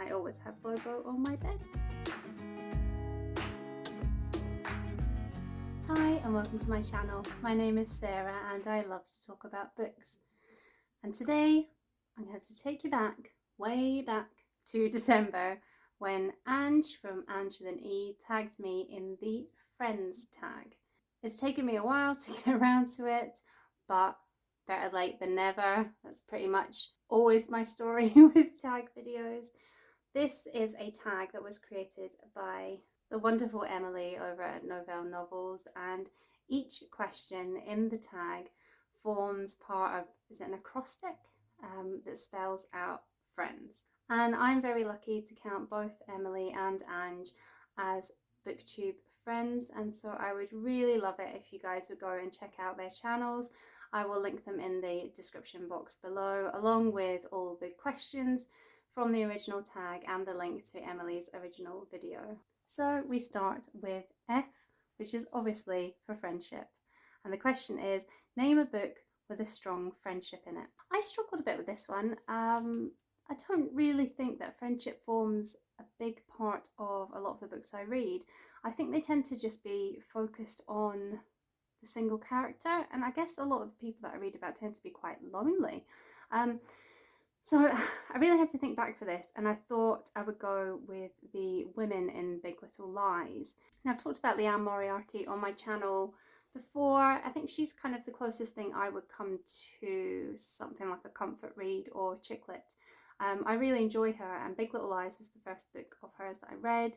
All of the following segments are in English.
I always have Bobo on my bed. Hi and welcome to my channel. My name is Sarah and I love to talk about books. And today I'm going to take you back, way back to December when Ange from Ange with an E tagged me in the Friends tag. It's taken me a while to get around to it, but better late than never. That's pretty much always my story with tag videos. This is a tag that was created by the wonderful Emily over at Novelle Novels, and each question in the tag forms part of, is it an acrostic that spells out Friends. And I'm very lucky to count both Emily and Ange as BookTube friends, and so I would really love it if you guys would go and check out their channels. I will link them in the description box below, along with all the questions from the original tag and the link to Emily's original video. So we start with F, which is obviously for friendship. And the question is, name a book with a strong friendship in it. I struggled a bit with this one. I don't really think that friendship forms a big part of a lot of the books I read. I think they tend to just be focused on the single character, and I guess a lot of the people that I read about tend to be quite lonely. So I really had to think back for this, and I thought I would go with the women in Big Little Lies. Now, I've talked about Lianne Moriarty on my channel before. I think she's kind of the closest thing I would come to something like a comfort read or chick lit. I really enjoy her, and Big Little Lies was the first book of hers that I read,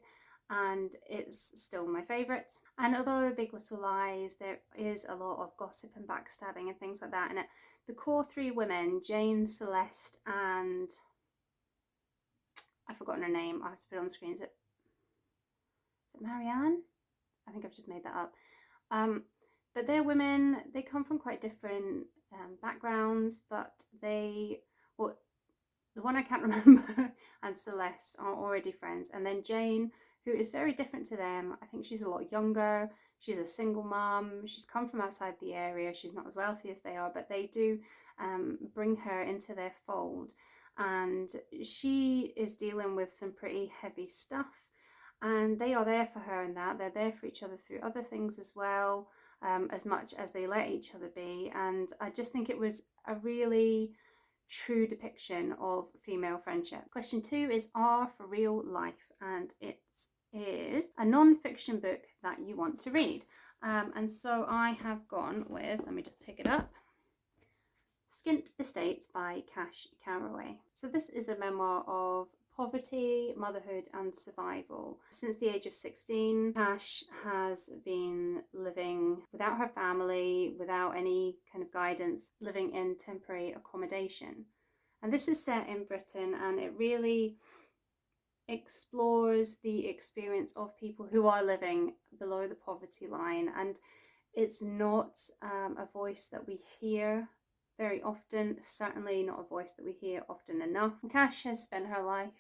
and it's still my favourite. And although Big Little Lies, there is a lot of gossip and backstabbing and things like that in it, the core three women, Jane, Celeste, and I've forgotten her name, I have to put it on the screen, is it Marianne? I think I've just made that up. But they're women, they come from quite different backgrounds, but the one I can't remember and Celeste are already friends. And then Jane, who is very different to them. I think she's a lot younger. She's a single mum. She's come from outside the area. She's not as wealthy as they are, but they do bring her into their fold. And she is dealing with some pretty heavy stuff. And they are there for her in that. They're there for each other through other things as well, as much as they let each other be. And I just think it was a really true depiction of female friendship. Question 2 is R for real life, and it is a non-fiction book that you want to read. And so I have gone with, let me just pick it up, Skint Estate by Carraway. So this is a memoir of poverty, motherhood and survival. Since the age of 16, Cash has been living without her family, without any kind of guidance, living in temporary accommodation. And this is set in Britain, and it really explores the experience of people who are living below the poverty line. And it's not a voice that we hear very often, certainly not a voice that we hear often enough. Cash has spent her life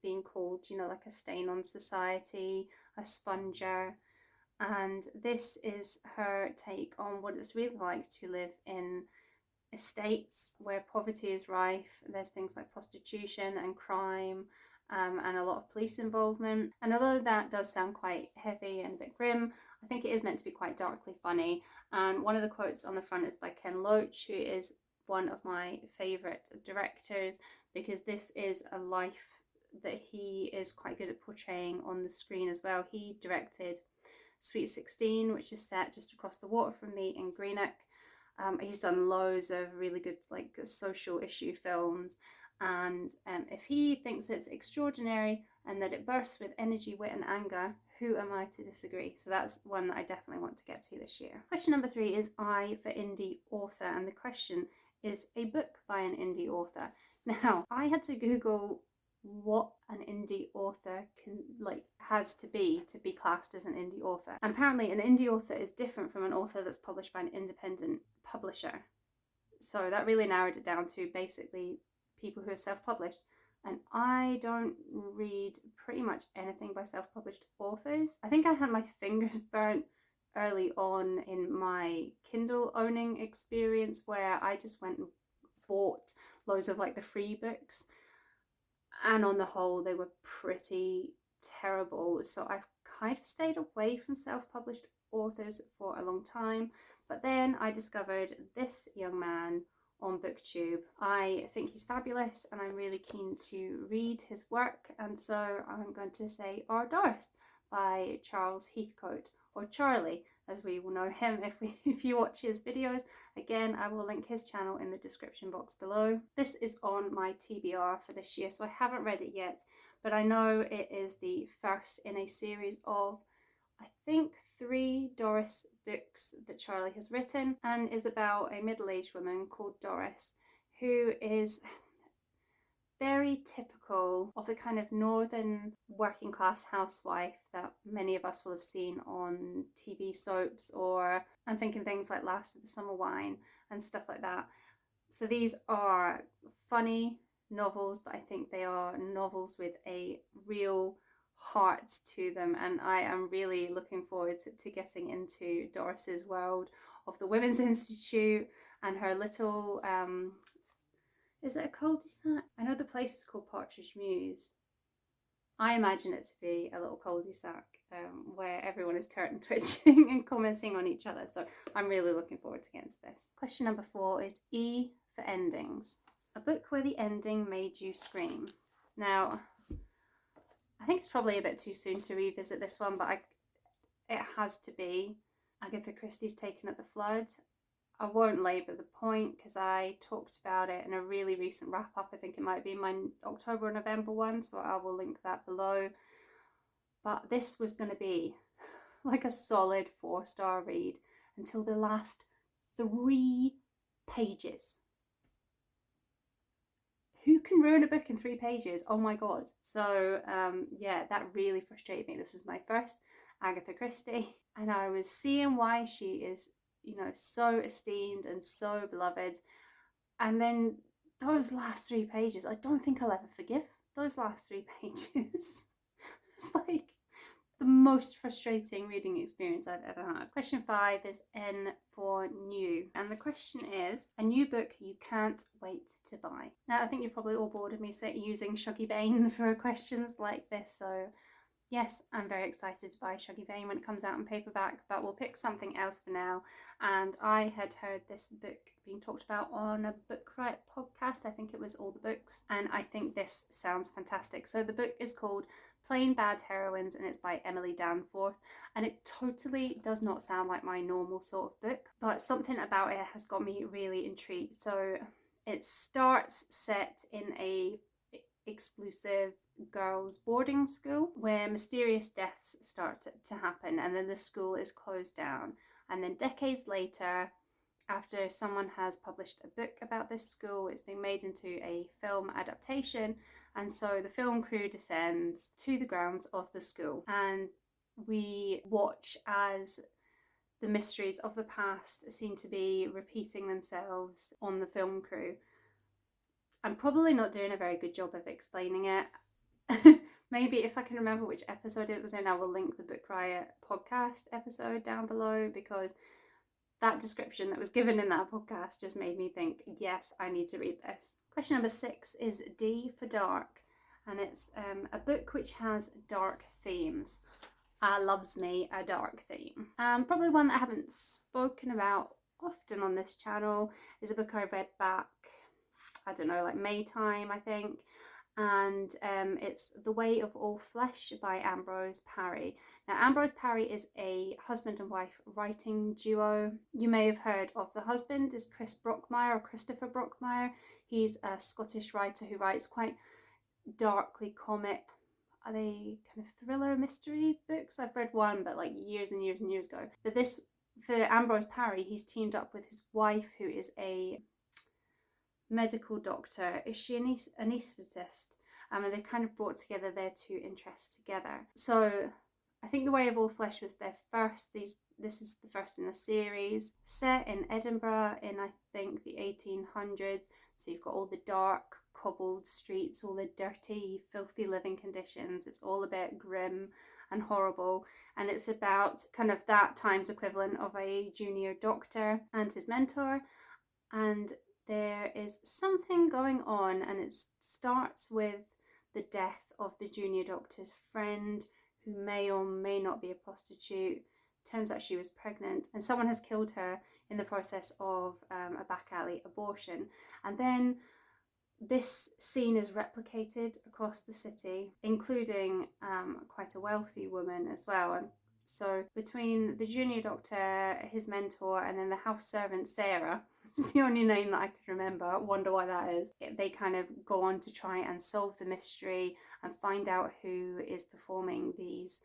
being called, you know, like a stain on society, a sponger, and this is her take on what it's really like to live in estates where poverty is rife. There's things like prostitution and crime, and a lot of police involvement. And although that does sound quite heavy and a bit grim, I think it is meant to be quite darkly funny. And one of the quotes on the front is by Ken Loach, who is one of my favourite directors, because this is a life that he is quite good at portraying on the screen as well. He directed Sweet 16, which is set just across the water from me in Greenock. He's done loads of really good like social issue films, and if he thinks it's extraordinary and that it bursts with energy, wit and anger, who am I to disagree? So that's one that I definitely want to get to this year. Question number 3 is I for indie author, and the question is a book by an indie author. Now, I had to Google what an indie author has to be classed as an indie author. And apparently an indie author is different from an author that's published by an independent publisher. So that really narrowed it down to basically people who are self-published. And I don't read pretty much anything by self-published authors. I think I had my fingers burnt early on in my Kindle owning experience, where I just went and bought loads of like the free books. and on the whole they were pretty terrible. So I've kind of stayed away from self-published authors for a long time, but then I discovered this young man on BookTube. I think he's fabulous and I'm really keen to read his work, and so I'm going to say Doris by Charles Heathcote, or Charlie as we will know him if you watch his videos. Again, I will link his channel in the description box below. This is on my TBR for this year, so I haven't read it yet, but I know it is the first in a series of, I think, 3 Doris books that Charlie has written, and is about a middle-aged woman called Doris who is very typical of the kind of northern working class housewife that many of us will have seen on TV soaps, or I'm thinking things like Last of the Summer Wine and stuff like that. So these are funny novels, but I think they are novels with a real heart to them, and I am really looking forward to getting into Doris's world of the Women's Institute and her little is it a cul-de-sac? I know the place is called Partridge Mews. I imagine it to be a little cul-de-sac where everyone is curtain twitching and commenting on each other. So I'm really looking forward to getting to this. Question number 4 is E for endings. A book where the ending made you scream. Now, I think it's probably a bit too soon to revisit this one, but it has to be Agatha Christie's Taken at the Flood. I won't labour the point because I talked about it in a really recent wrap up. I think it might be my October or November one, so I will link that below. But this was going to be like a solid 4-star read until the last 3 pages. Who can ruin a book in 3 pages? Oh my god. So yeah, that really frustrated me. This was my first Agatha Christie, and I was seeing why she is, you know, so esteemed and so beloved, and then those last 3 pages, I don't think I'll ever forgive those last 3 pages. It's like the most frustrating reading experience I've ever had. Question 5 is N for new, and the question is a new book you can't wait to buy. Now I think you're probably all bored of me using Shuggy Bane for questions like this, so yes, I'm very excited to buy Shuggy Bane when it comes out in paperback, but we'll pick something else for now. And I had heard this book being talked about on a Bookriot podcast. I think it was All the Books, and I think this sounds fantastic. So the book is called Plain Bad Heroines, and it's by Emily Danforth, and it totally does not sound like my normal sort of book, but something about it has got me really intrigued. So it starts set in a exclusive girls' boarding school where mysterious deaths start to happen, and then the school is closed down. And then decades later, after someone has published a book about this school, it's been made into a film adaptation, and so the film crew descends to the grounds of the school, and we watch as the mysteries of the past seem to be repeating themselves on the film crew. I'm probably not doing a very good job of explaining it. Maybe if I can remember which episode it was in, I will link the Bookriot podcast episode down below, because that description that was given in that podcast just made me think, yes, I need to read this. Question number 6 is D for dark, and it's a book which has dark themes. Loves me a dark theme. Probably one that I haven't spoken about often on this channel is a book I read back, I don't know, like May time, I think. And it's The Way of All Flesh by Ambrose Parry. Now, Ambrose Parry is a husband and wife writing duo. You may have heard of the husband is Chris Brockmire, or Christopher Brockmire. He's a Scottish writer who writes quite darkly comic, are they kind of thriller mystery books? I've read one, but like years and years and years ago. But this, for Ambrose Parry, he's teamed up with his wife, who is a medical doctor. Is she an anaesthetist? And they kind of brought together their 2 interests together. So I think The Way of All Flesh was their first. This is the first in a series set in Edinburgh in, I think, the 1800s. So you've got all the dark cobbled streets, all the dirty, filthy living conditions. It's all a bit grim and horrible, and it's about kind of that time's equivalent of a junior doctor and his mentor. And there is something going on, and it starts with the death of the junior doctor's friend, who may or may not be a prostitute. Turns out she was pregnant, and someone has killed her in the process of a back alley abortion. And then this scene is replicated across the city, including quite a wealthy woman as well. And so between the junior doctor, his mentor, and then the house servant Sarah, it's the only name that I could remember, wonder why that is, they kind of go on to try and solve the mystery and find out who is performing these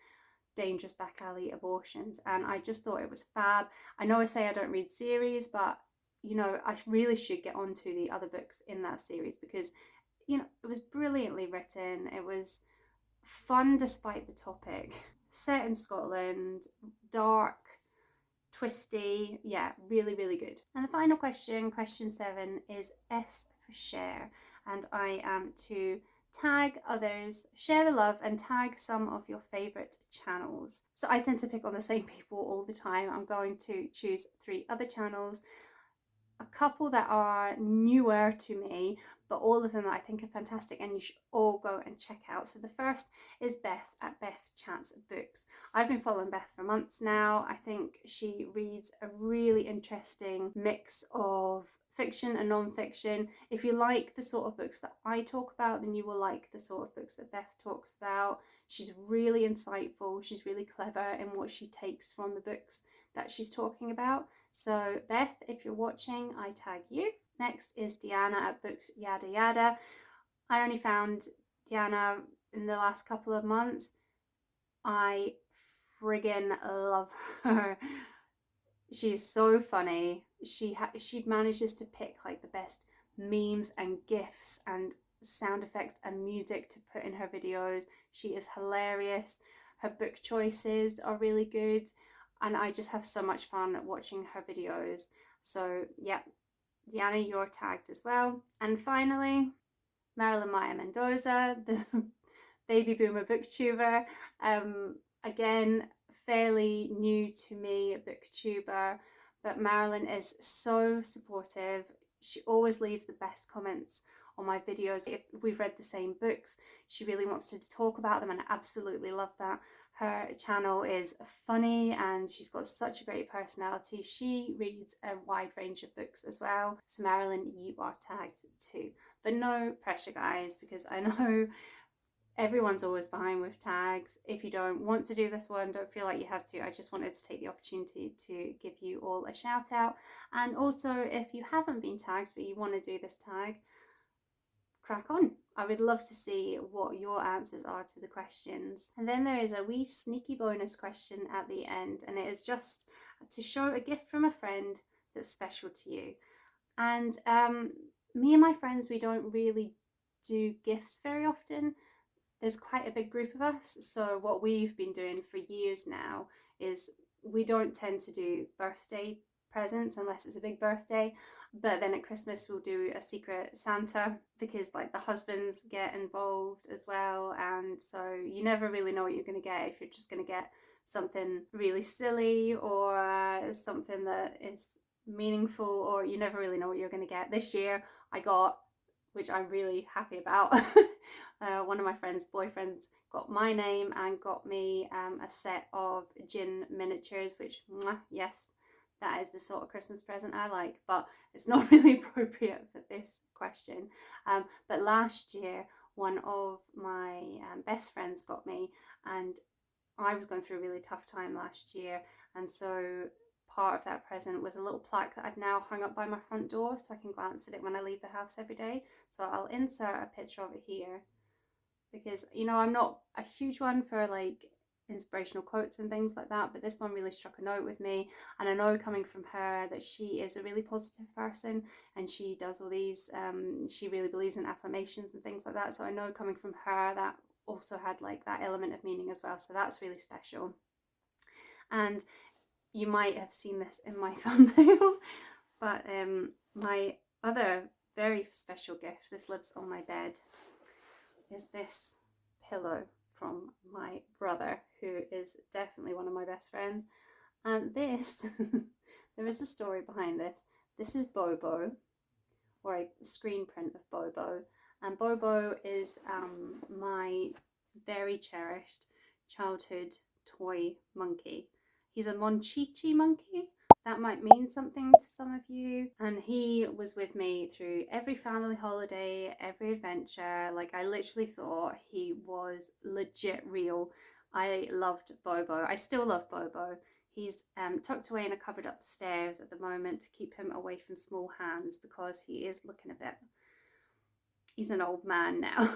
dangerous back alley abortions. And I just thought it was fab. I know I say I don't read series, but you know, I really should get onto the other books in that series, because you know, it was brilliantly written. It was fun despite the topic. Set in Scotland, dark, twisty, yeah, really, really good. And the final question, question 7, is S for share. And I am to tag others, share the love, and tag some of your favourite channels. So I tend to pick on the same people all the time. I'm going to choose 3 other channels, a couple that are newer to me, but all of them that I think are fantastic and you should all go and check out. So the first is Beth at Beth Chats Books. I've been following Beth for months now. I think she reads a really interesting mix of fiction and non-fiction. If you like the sort of books that I talk about, then you will like the sort of books that Beth talks about. She's really insightful. She's really clever in what she takes from the books that she's talking about. So Beth, if you're watching, I tag you. Next is Deanna at Books Yada Yada. I only found Deanna in the last couple of months. I friggin' love her. She's so funny. She manages to pick like the best memes and gifs and sound effects and music to put in her videos. She is hilarious. Her book choices are really good, and I just have so much fun watching her videos. So yeah, Deanna, you're tagged as well. And finally, Marilyn Maya Mendoza, the baby boomer booktuber. Again, fairly new to me booktuber, but Marilyn is so supportive. She always leaves the best comments on my videos. If we've read the same books, she really wants to talk about them, and I absolutely love that. Her channel is funny and she's got such a great personality. She reads a wide range of books as well. So Marilyn, you are tagged too. But no pressure, guys, because I know everyone's always behind with tags. If you don't want to do this one, don't feel like you have to. I just wanted to take the opportunity to give you all a shout out. And also, if you haven't been tagged but you want to do this tag, crack on. I would love to see what your answers are to the questions. And then there is a wee sneaky bonus question at the end, and it is just to show a gift from a friend that's special to you. And me and my friends, we don't really do gifts very often. There's quite a big group of us, so what we've been doing for years now is we don't tend to do birthday presents unless it's a big birthday, but then at Christmas we'll do a secret Santa, because like the husbands get involved as well, and so you never really know what you're going to get, if you're just going to get something really silly or something that is meaningful, or you never really know what you're going to get. This year I got, which I'm really happy about, one of my friend's boyfriends got my name and got me a set of gin miniatures, which, yes, that is the sort of Christmas present I like, but it's not really appropriate for this question. But last year, one of my best friends got me, and I was going through a really tough time last year, and so part of that present was a little plaque that I've now hung up by my front door so I can glance at it when I leave the house every day. So I'll insert a picture of it here, because, you know, I'm not a huge one for like inspirational quotes and things like that, but this one really struck a note with me, and I know coming from her that she is a really positive person and she does all these she really believes in affirmations and things like that, so I know coming from her that also had like that element of meaning as well, so that's really special. And you might have seen this in my thumbnail, but my other very special gift, this lives on my bed, is this pillow from my brother, who is definitely one of my best friends. And this, there is a story behind this. This is Bobo, or a screen print of Bobo, And Bobo is my very cherished childhood toy monkey. He's a Monchichi monkey. That might mean something to some of you. And he was with me through every family holiday, every adventure. Like, I literally thought he was legit real. I loved Bobo. I still love Bobo. He's tucked away in a cupboard upstairs at the moment to keep him away from small hands, because he is looking a bit, he's an old man now.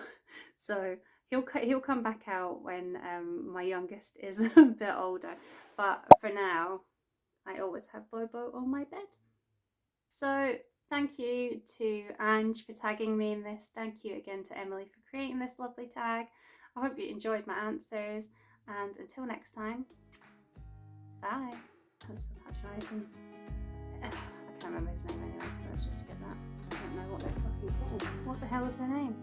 So he'll come back out when my youngest is a bit older. But for now, I always have Bobo on my bed. So thank you to Ange for tagging me in this. Thank you again to Emily for creating this lovely tag. I hope you enjoyed my answers, and until next time, bye. That was so patronising. I can't remember his name anyway, so let's just skip that. I don't know what they're fucking called. What the hell is her name?